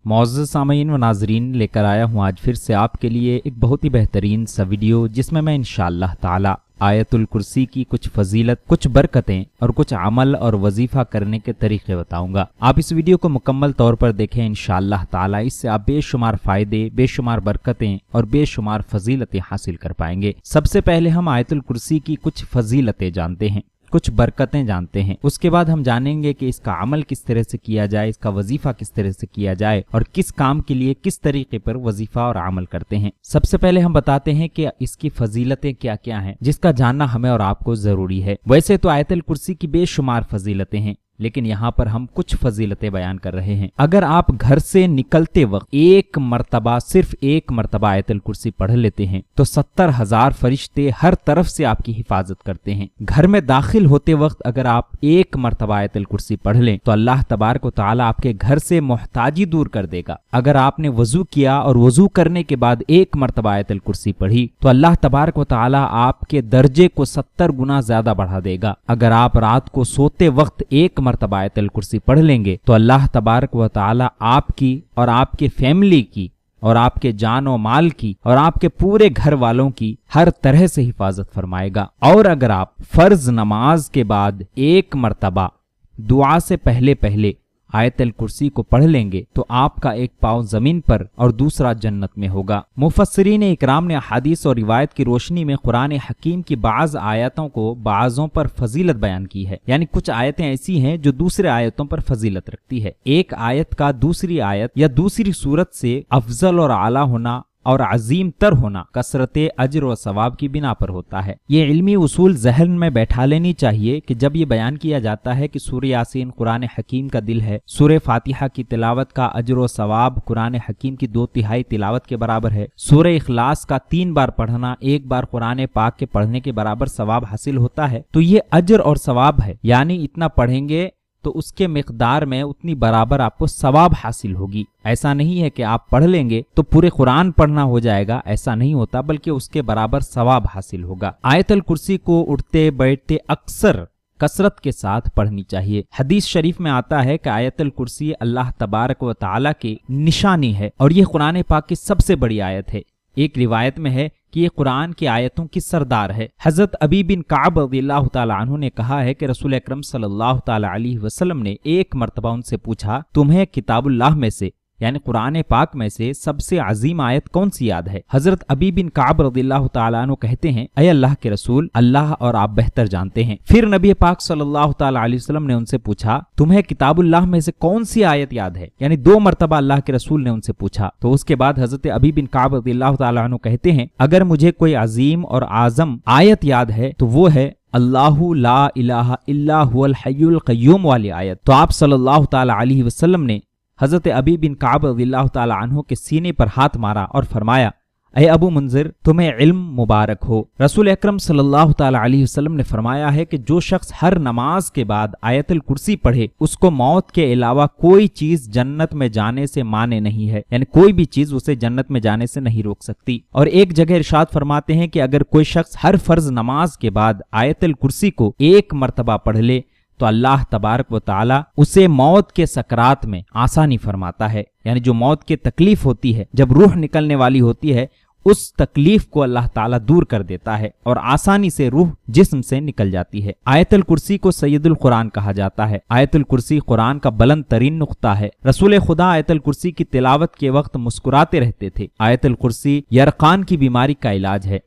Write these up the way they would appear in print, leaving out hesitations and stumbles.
معزز سامعین و ناظرین، لے کر آیا ہوں آج پھر سے آپ کے لیے ایک بہت ہی بہترین سا ویڈیو، جس میں انشاءاللہ تعالی آیت الکرسی کی کچھ فضیلت، کچھ برکتیں اور کچھ عمل اور وظیفہ کرنے کے طریقے بتاؤں گا۔ آپ اس ویڈیو کو مکمل طور پر دیکھیں، انشاءاللہ تعالی اس سے آپ بے شمار فائدے، بے شمار برکتیں اور بے شمار فضیلتیں حاصل کر پائیں گے۔ سب سے پہلے ہم آیت الکرسی کی کچھ فضیلتیں جانتے ہیں، کچھ برکتیں جانتے ہیں۔ اس کے بعد ہم جانیں گے کہ اس کا عمل کس طرح سے کیا جائے، اس کا وظیفہ کس طرح سے کیا جائے اور کس کام کے لیے کس طریقے پر وظیفہ اور عمل کرتے ہیں۔ سب سے پہلے ہم بتاتے ہیں کہ اس کی فضیلتیں کیا کیا ہیں، جس کا جاننا ہمیں اور آپ کو ضروری ہے۔ ویسے تو آیت الکرسی کی بے شمار فضیلتیں ہیں، لیکن یہاں پر ہم کچھ فضیلتیں بیان کر رہے ہیں۔ اگر آپ گھر سے نکلتے وقت ایک مرتبہ، صرف ایک مرتبہ آیت الکرسی پڑھ لیتے ہیں تو 70,000 فرشتے ہر طرف سے آپ کی حفاظت کرتے ہیں۔ گھر میں داخل ہوتے وقت اگر آپ ایک مرتبہ آیت الکرسی پڑھ لیں تو اللہ تبارک و تعالیٰ آپ کے گھر سے محتاجی دور کر دے گا۔ اگر آپ نے وضو کیا اور وضو کرنے کے بعد ایک مرتبہ آیت الکرسی پڑھی تو اللہ تبارک و تعالیٰ آپ کے درجے کو 70 گنا زیادہ بڑھا دے گا۔ اگر آپ رات کو سوتے وقت ایک مرتبہ آیت الکرسی پڑھ لیں گے تو اللہ تبارک و تعالی آپ کی اور آپ کے فیملی کی اور آپ کے جان و مال کی اور آپ کے پورے گھر والوں کی ہر طرح سے حفاظت فرمائے گا۔ اور اگر آپ فرض نماز کے بعد ایک مرتبہ دعا سے پہلے آیت الکرسی کو پڑھ لیں گے تو آپ کا ایک پاؤں زمین پر اور دوسرا جنت میں ہوگا۔ مفسرین اکرام نے احادیث اور روایت کی روشنی میں قرآن حکیم کی بعض آیتوں کو بعضوں پر فضیلت بیان کی ہے، یعنی کچھ آیتیں ایسی ہیں جو دوسرے آیتوں پر فضیلت رکھتی ہے۔ ایک آیت کا دوسری آیت یا دوسری صورت سے افضل اور اعلیٰ ہونا اور عظیم تر ہونا کثرت اجر و ثواب کی بنا پر ہوتا ہے۔ یہ علمی اصول ذہن میں بیٹھا لینی چاہیے کہ جب یہ بیان کیا جاتا ہے کہ سورہ یاسین قرآن حکیم کا دل ہے، سورہ فاتحہ کی تلاوت کا اجر و ثواب قرآن حکیم کی 2/3 تلاوت کے برابر ہے، سورہ اخلاص کا 3 بار پڑھنا 1 بار قرآن پاک کے پڑھنے کے برابر ثواب حاصل ہوتا ہے، تو یہ اجر اور ثواب ہے، یعنی اتنا پڑھیں گے تو اس کے مقدار میں اتنی برابر آپ کو ثواب حاصل ہوگی۔ ایسا نہیں ہے کہ آپ پڑھ لیں گے تو پورے قرآن پڑھنا ہو جائے گا، ایسا نہیں ہوتا، بلکہ اس کے برابر ثواب حاصل ہوگا۔ آیت الکرسی کو اٹھتے بیٹھتے اکثر کثرت کے ساتھ پڑھنی چاہیے۔ حدیث شریف میں آتا ہے کہ آیت الکرسی اللہ تبارک و تعالیٰ کی نشانی ہے اور یہ قرآن پاک کی سب سے بڑی آیت ہے۔ ایک روایت میں ہے کہ یہ قرآن کی آیتوں کی سردار ہے۔ حضرت ابی بن کعب رضی اللہ تعالی عنہ نے کہا ہے کہ رسول اکرم صلی اللہ تعالی علیہ وسلم نے ایک مرتبہ ان سے پوچھا، تمہیں کتاب اللہ میں سے یعنی قرآن پاک میں سے سب سے عظیم آیت کون سی یاد ہے؟ حضرت ابی بن کعب رضی اللہ تعالیٰ عنہ کہتے ہیں، اے اللہ کے رسول، اللہ اور آپ بہتر جانتے ہیں۔ پھر نبی پاک صلی اللہ تعالیٰ علیہ وسلم نے ان سے پوچھا، تمہیں کتاب اللہ میں سے کون سی آیت یاد ہے؟ یعنی 2 مرتبہ اللہ کے رسول نے ان سے پوچھا۔ تو اس کے بعد حضرت ابی بن کعب رضی اللہ تعالیٰ عنہ کہتے ہیں، اگر مجھے کوئی عظیم اور اعظم آیت یاد ہے تو وہ ہے اللہ لا الہ الا هو الحی القیوم والی آیت۔ تو آپ صلی اللہ تعالیٰ علیہ وسلم نے حضرت ابی بن کعب رضی اللہ تعالی عنہ کے سینے پر ہاتھ مارا اور فرمایا، اے ابو منذر، تمہیں علم مبارک ہو۔ رسول اکرم صلی اللہ تعالی علیہ وسلم نے فرمایا ہے کہ جو شخص ہر نماز کے بعد آیت الکرسی پڑھے، اس کو موت کے علاوہ کوئی چیز جنت میں جانے سے مانے نہیں ہے، یعنی کوئی بھی چیز اسے جنت میں جانے سے نہیں روک سکتی۔ اور ایک جگہ ارشاد فرماتے ہیں کہ اگر کوئی شخص ہر فرض نماز کے بعد آیت الکرسی کو 1 مرتبہ پڑھ لے تو اللہ تبارک و تعالی اسے موت کے سکرات میں آسانی فرماتا ہے، یعنی جو موت کی تکلیف ہوتی ہے، جب روح نکلنے والی ہوتی ہے، اس تکلیف کو اللہ تعالیٰ دور کر دیتا ہے اور آسانی سے روح جسم سے نکل جاتی ہے۔ آیت الکرسی کو سید القرآن کہا جاتا ہے۔ آیت الکرسی قرآن کا بلند ترین نقطہ ہے۔ رسول خدا آیت الکرسی کی تلاوت کے وقت مسکراتے رہتے تھے۔ آیت الکرسی یرقان کی بیماری کا علاج ہے۔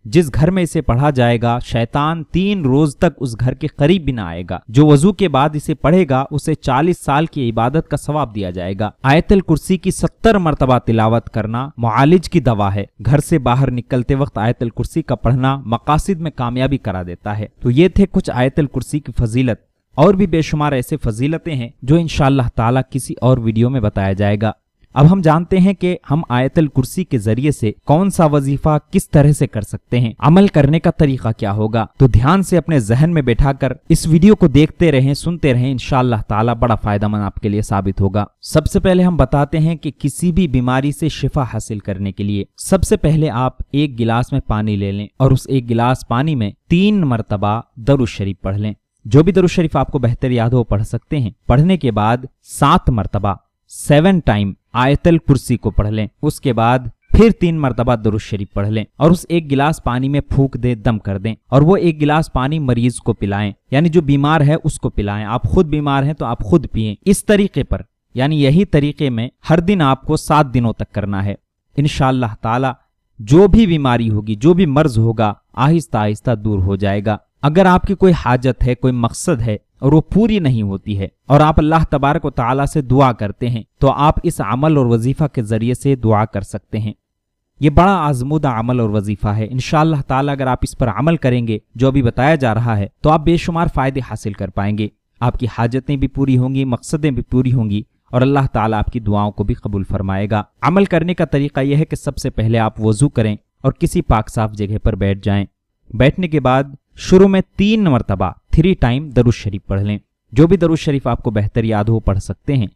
جس گھر میں اسے پڑھا جائے گا، شیطان 3 روز تک اس گھر کے قریب بھی نہ آئے گا۔ جو وضو کے بعد اسے پڑھے گا اسے 40 سال کی عبادت کا ثواب دیا جائے گا۔ آیت الکرسی کی 70 مرتبہ تلاوت کرنا معالج کی دوا ہے۔ گھر سے باہر نکلتے وقت آیت الکرسی کا پڑھنا مقاصد میں کامیابی کرا دیتا ہے۔ تو یہ تھے کچھ آیت الکرسی کی فضیلت، اور بھی بے شمار ایسے فضیلتیں ہیں جو انشاءاللہ تعالی کسی اور ویڈیو میں بتایا جائے گا۔ اب ہم جانتے ہیں کہ ہم آیت الکرسی کے ذریعے سے کون سا وظیفہ کس طرح سے کر سکتے ہیں، عمل کرنے کا طریقہ کیا ہوگا۔ تو دھیان سے اپنے ذہن میں بیٹھا کر اس ویڈیو کو دیکھتے رہیں، سنتے رہیں، انشاءاللہ تعالی بڑا فائدہ مند آپ کے لیے ثابت ہوگا۔ سب سے پہلے ہم بتاتے ہیں کہ کسی بھی بیماری سے شفا حاصل کرنے کے لیے سب سے پہلے آپ 1 گلاس میں پانی لے لیں اور اس 1 گلاس پانی میں 3 مرتبہ درود شریف پڑھ لیں۔ جو بھی درود شریف آپ کو بہتر یاد ہو پڑھ سکتے ہیں۔ پڑھنے کے بعد 7 مرتبہ 7 ٹائم آیت الکرسی کو پڑھ لیں، اس کے بعد پھر 3 مرتبہ درود شریف پڑھ لیں اور اس 1 گلاس پانی میں پھونک دیں، دم کر دیں، اور وہ 1 گلاس پانی مریض کو پلائیں، یعنی جو بیمار ہے اس کو پلائیں۔ آپ خود بیمار ہیں تو آپ خود پئیں۔ اس طریقے پر، یعنی یہی طریقے میں ہر دن آپ کو 7 دنوں تک کرنا ہے۔ انشاءاللہ تعالی جو بھی بیماری ہوگی، جو بھی مرض ہوگا، آہستہ آہستہ دور ہو جائے گا۔ اگر آپ کی کوئی حاجت ہے، کوئی مقصد ہے اور وہ پوری نہیں ہوتی ہے اور آپ اللہ تبارک و تعالیٰ سے دعا کرتے ہیں، تو آپ اس عمل اور وظیفہ کے ذریعے سے دعا کر سکتے ہیں۔ یہ بڑا آزمودہ عمل اور وظیفہ ہے۔ انشاءاللہ تعالیٰ اگر آپ اس پر عمل کریں گے جو ابھی بتایا جا رہا ہے، تو آپ بے شمار فائدے حاصل کر پائیں گے۔ آپ کی حاجتیں بھی پوری ہوں گی، مقصدیں بھی پوری ہوں گی، اور اللہ تعالیٰ آپ کی دعاؤں کو بھی قبول فرمائے گا۔ عمل کرنے کا طریقہ یہ ہے کہ سب سے پہلے آپ وضو کریں اور کسی پاک صاف جگہ پر بیٹھ جائیں۔ بیٹھنے کے بعد شروع میں 3 مرتبہ 3 ٹائم درود شریف پڑھ لیں۔ جو بھی درود شریف آپ کو بہتر یاد ہو پڑھ سکتے ہیں۔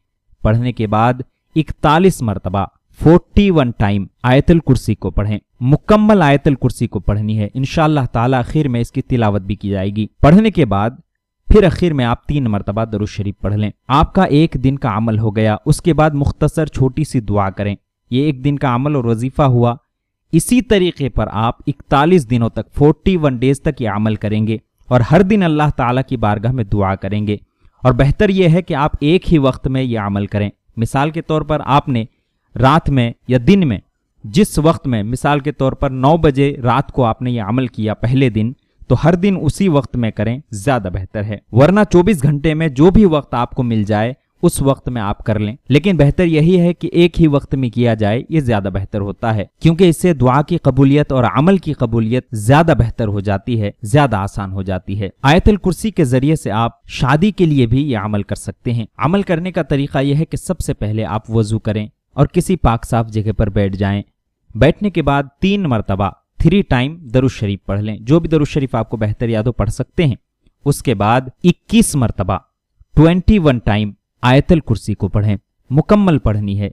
پڑھنے کے بعد 41 مرتبہ 41 ٹائم آیت الکرسی کو پڑھیں۔ مکمل آیت الکرسی کو پڑھنی ہے۔ انشاءاللہ تعالی آخر میں اس کی تلاوت بھی کی جائے گی۔ پڑھنے کے بعد پھر آخر میں آپ 3 مرتبہ درود شریف پڑھ لیں۔ آپ کا 1 دن کا عمل ہو گیا۔ اس کے بعد مختصر چھوٹی سی دعا کریں۔ یہ 1 دن کا عمل اور وظیفہ ہوا۔ اسی طریقے پر آپ 41 دنوں تک 41 ڈیز تک یہ عمل کریں گے اور ہر دن اللہ تعالیٰ کی بارگاہ میں دعا کریں گے۔ اور بہتر یہ ہے کہ آپ ایک ہی وقت میں یہ عمل کریں۔ مثال کے طور پر آپ نے رات میں یا دن میں جس وقت میں، مثال کے طور پر 9 بجے رات کو آپ نے یہ عمل کیا پہلے دن، تو ہر دن اسی وقت میں کریں، زیادہ بہتر ہے۔ ورنہ 24 گھنٹے میں جو بھی وقت آپ کو مل جائے اس وقت میں آپ کر لیں، لیکن بہتر یہی ہے کہ ایک ہی وقت میں کیا جائے، یہ زیادہ بہتر ہوتا ہے، کیونکہ اس سے دعا کی قبولیت اور عمل کی قبولیت زیادہ بہتر ہو جاتی ہے، زیادہ آسان ہو جاتی ہے۔ آیت الکرسی کے ذریعے سے آپ شادی کے لیے بھی یہ عمل کر سکتے ہیں۔ عمل کرنے کا طریقہ یہ ہے کہ سب سے پہلے آپ وضو کریں اور کسی پاک صاف جگہ پر بیٹھ جائیں۔ بیٹھنے کے بعد 3 مرتبہ 3 ٹائم درود شریف پڑھ لیں۔ جو بھی درود شریف آپ کو بہتر یاد ہو پڑھ سکتے ہیں۔ اس کے بعد 21 مرتبہ 21 ٹائم آیت الکرسی کو پڑھیں، مکمل پڑھنی ہے۔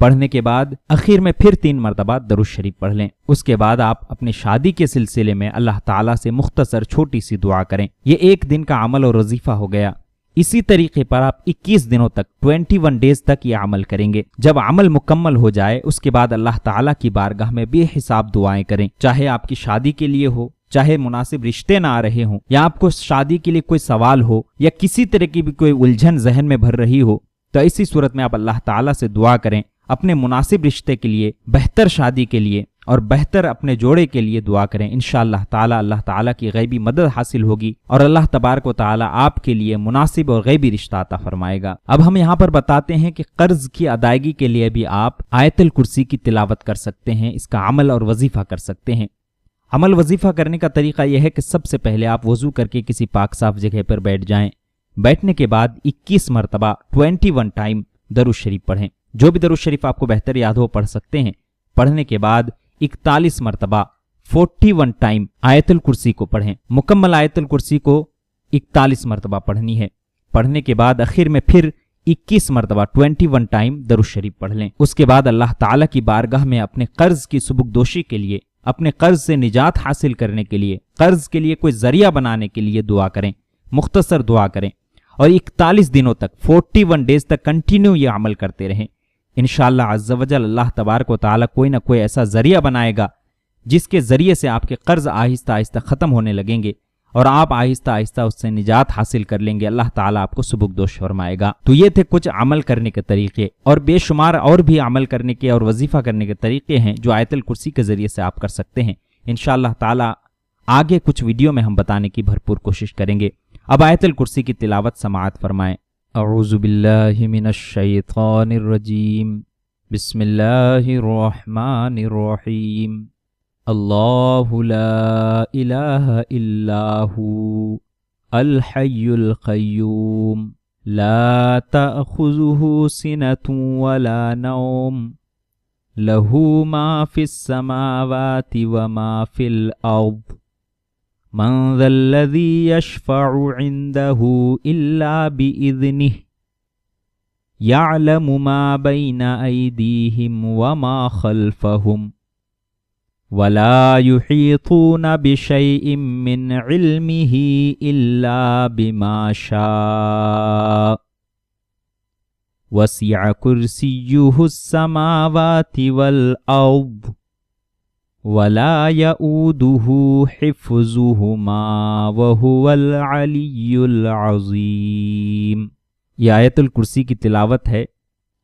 پڑھنے کے بعد آخر میں پھر 3 مرتبہ درود شریف پڑھ لیں۔ اس کے بعد آپ اپنے شادی کے سلسلے میں اللہ تعالیٰ سے مختصر چھوٹی سی دعا کریں۔ یہ 1 دن کا عمل اور وظیفہ ہو گیا۔ اسی طریقے پر آپ 21 دنوں تک 21 ڈیز تک یہ عمل کریں گے۔ جب عمل مکمل ہو جائے اس کے بعد اللہ تعالیٰ کی بارگاہ میں بے حساب دعائیں کریں، چاہے آپ کی شادی کے لیے ہو، چاہے مناسب رشتے نہ آ رہے ہوں، یا آپ کو شادی کے لیے کوئی سوال ہو، یا کسی طرح کی بھی کوئی الجھن ذہن میں بھر رہی ہو، تو اسی صورت میں آپ اللہ تعالیٰ سے دعا کریں اپنے مناسب رشتے کے لیے، بہتر شادی کے لیے اور بہتر اپنے جوڑے کے لیے دعا کریں۔ انشاءاللہ تعالیٰ اللہ تعالیٰ کی غیبی مدد حاصل ہوگی اور اللہ تبارک و تعالیٰ آپ کے لیے مناسب اور غیبی رشتہ عطا فرمائے گا۔ اب ہم یہاں پر بتاتے ہیں کہ قرض کی ادائیگی کے لیے بھی آپ آیت الکرسی کی تلاوت کر سکتے ہیں، اس کا عمل اور وظیفہ کر سکتے ہیں۔ عمل وظیفہ کرنے کا طریقہ یہ ہے کہ سب سے پہلے آپ وضو کر کے کسی پاک صاف جگہ پر بیٹھ جائیں۔ بیٹھنے کے بعد 21 مرتبہ 21 ٹائم درود شریف پڑھیں۔ جو بھی درود شریف آپ کو بہتر یاد ہو پڑھ سکتے ہیں۔ پڑھنے کے بعد 41 مرتبہ 41 ٹائم آیت الکرسی کو پڑھیں۔ مکمل آیت الکرسی کو 41 مرتبہ پڑھنی ہے۔ پڑھنے کے بعد آخر میں پھر 21 مرتبہ 21 ٹائم درود شریف پڑھ لیں۔ اس کے بعد اللہ تعالیٰ کی بارگاہ میں اپنے قرض کی سبکدوشی کے لیے، اپنے قرض سے نجات حاصل کرنے کے لیے، قرض کے لیے کوئی ذریعہ بنانے کے لیے دعا کریں، مختصر دعا کریں، اور 41 دنوں تک 41 ڈیز تک کنٹینیو یہ عمل کرتے رہیں۔ انشاءاللہ عز و جل اللہ تبارک و تعالیٰ کوئی نہ کوئی ایسا ذریعہ بنائے گا جس کے ذریعے سے آپ کے قرض آہستہ آہستہ ختم ہونے لگیں گے اور آپ آہستہ آہستہ اس سے نجات حاصل کر لیں گے۔ اللہ تعالیٰ آپ کو سبکدوش فرمائے گا۔ تو یہ تھے کچھ عمل کرنے کے طریقے، اور بے شمار اور بھی عمل کرنے کے اور وظیفہ کرنے کے طریقے ہیں جو آیت الکرسی کے ذریعے سے آپ کر سکتے ہیں۔ انشاءاللہ تعالیٰ آگے کچھ ویڈیو میں ہم بتانے کی بھرپور کوشش کریں گے۔ اب آیت الکرسی کی تلاوت سماعت فرمائیں۔ اعوذ باللہ من الشیطان الرجیم، بسم اللہ الرحمن الرحیم، اللہ لا الہ الا ہو الحی القیوم لا تأخذہ سنۃ ولا نوم لہ ما فی السماوات وما فی الارض من ذا الذی یشفع عنده الا بإذنہ یعلم ما بین ایدیہم وما خلفہم ولا یحیطون بشیء من علمہ الا بما شاء۔ وسع کرسیہ السماوات والارض ولا یؤودہ حفظہما وہو العلی العظیم۔ یہ آیت الکرسی کی تلاوت ہے،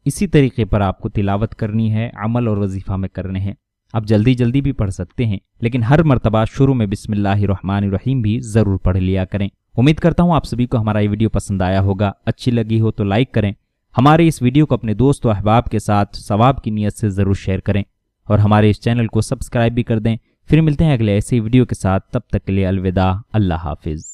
اسی طریقے پر آپ کو تلاوت کرنی ہے، عمل اور وظیفہ میں کرنے ہیں۔ آپ جلدی جلدی بھی پڑھ سکتے ہیں، لیکن ہر مرتبہ شروع میں بسم اللہ الرحمن الرحیم بھی ضرور پڑھ لیا کریں۔ امید کرتا ہوں آپ سبھی کو ہمارا یہ ویڈیو پسند آیا ہوگا، اچھی لگی ہو تو لائک کریں، ہمارے اس ویڈیو کو اپنے دوست و احباب کے ساتھ ثواب کی نیت سے ضرور شیئر کریں، اور ہمارے اس چینل کو سبسکرائب بھی کر دیں۔ پھر ملتے ہیں اگلے ایسے ویڈیو کے ساتھ، تب تک کے لیے الوداع، اللہ حافظ۔